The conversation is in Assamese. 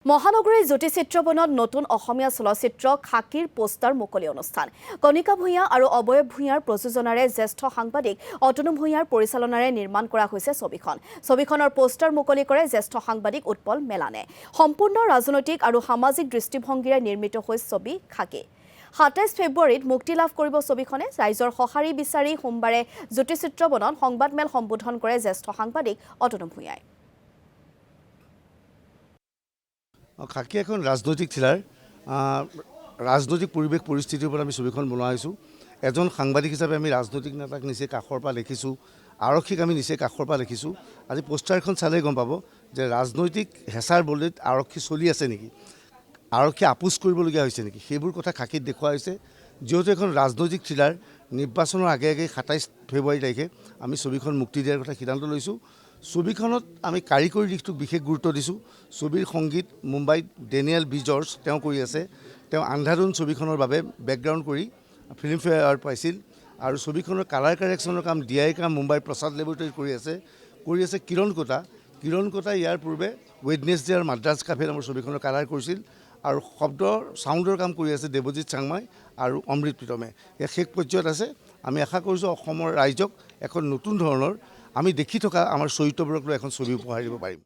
মহানগৰীৰ জ্যোতিচিত্ৰবনত নতুন অসমীয়া চলচ্চিত্ৰ খাকীৰ পোষ্টাৰ মুকলি অনুষ্ঠান। কণিকা ভূঞা আৰু অবয়ব ভূঞাৰ প্ৰযোজনাৰে জ্যেষ্ঠ সাংবাদিক অতনু ভূঞাৰ পৰিচালনাৰে নিৰ্মাণ কৰা হৈছে ছবিখন। ছবিখনৰ পোষ্টাৰ মুকলি কৰে জ্যেষ্ঠ সাংবাদিক উৎপল মেলানে। সম্পূৰ্ণ ৰাজনৈতিক আৰু সামাজিক দৃষ্টিভংগীৰে নিৰ্মিত হৈছে ছবি খাকী। ২৭ ফেব্ৰুৱাৰীত মুক্তি লাভ কৰিব ছবিখনে। ৰাইজৰ সঁহাৰি বিচাৰি সোমবাৰে জ্যোতিচিত্ৰবনত সংবাদমেল সম্বোধন কৰে জ্যেষ্ঠ সাংবাদিক অতনু ভূঞাই। খাকী এখন ৰাজনৈতিক থ্ৰিলাৰ। ৰাজনৈতিক পৰিৱেশ পৰিস্থিতিৰ ওপৰত আমি ছবিখন বনোৱা হৈছোঁ। এজন সাংবাদিক হিচাপে আমি ৰাজনৈতিক নেতাক নিচেই কাষৰ পৰা দেখিছোঁ, আৰক্ষীক আমি নিচেই কাষৰ পৰা দেখিছোঁ। আজি পোষ্টাৰখন চালেই গম পাব যে ৰাজনৈতিক হেঁচাৰ বলীত আৰক্ষী চলি আছে নেকি, আৰক্ষী আপোচ কৰিবলগীয়া হৈছে নেকি, সেইবোৰ কথা খাকীত দেখুওৱা হৈছে। যিহেতু এখন ৰাজনৈতিক থ্ৰিলাৰ, নিৰ্বাচনৰ আগে আগে ২৭ ফেব্ৰুৱাৰী তাৰিখে আমি ছবিখন মুক্তি দিয়াৰ কথা সিদ্ধান্ত লৈছোঁ। ছবিখনত আমি কাৰিকৰী দিশটোক বিশেষ গুৰুত্ব দিছোঁ। ছবিৰ সংগীত মুম্বাইত ডেনিয়েল বি জৰ্জ তেওঁ কৰি আছে। তেওঁ আন্ধাধুন ছবিখনৰ বাবে বেকগ্ৰাউণ্ড কৰি ফিল্মফেয়াৰ এৱাৰ্ড পাইছিল। আৰু ছবিখনৰ কালাৰ কাৰেকশ্যনৰ কাম DI কাম মুম্বাইৰ প্ৰসাদ লেবৰেটৰীত কৰি আছে কিৰণ কোটা। কিৰণ কোটাই ইয়াৰ পূৰ্বে ৱেডনেছডে আৰু মাদ্ৰাজ কাফে নামৰ ছবিখনৰ কালাৰ কৰিছিল। আৰু চাউণ্ডৰ কাম কৰি আছে দেৱজিৎ চাংমাই আৰু অমৃত প্ৰীতমে। ইয়াৰ শেষ পৰ্যায়ত আছে। আমি আশা কৰিছোঁ অসমৰ ৰাইজক এখন নতুন ধৰণৰ আমি দেখি থকা আমাৰ চৰিত্ৰবোৰক লৈ এখন ছবি উপহাৰ দিব পাৰিম।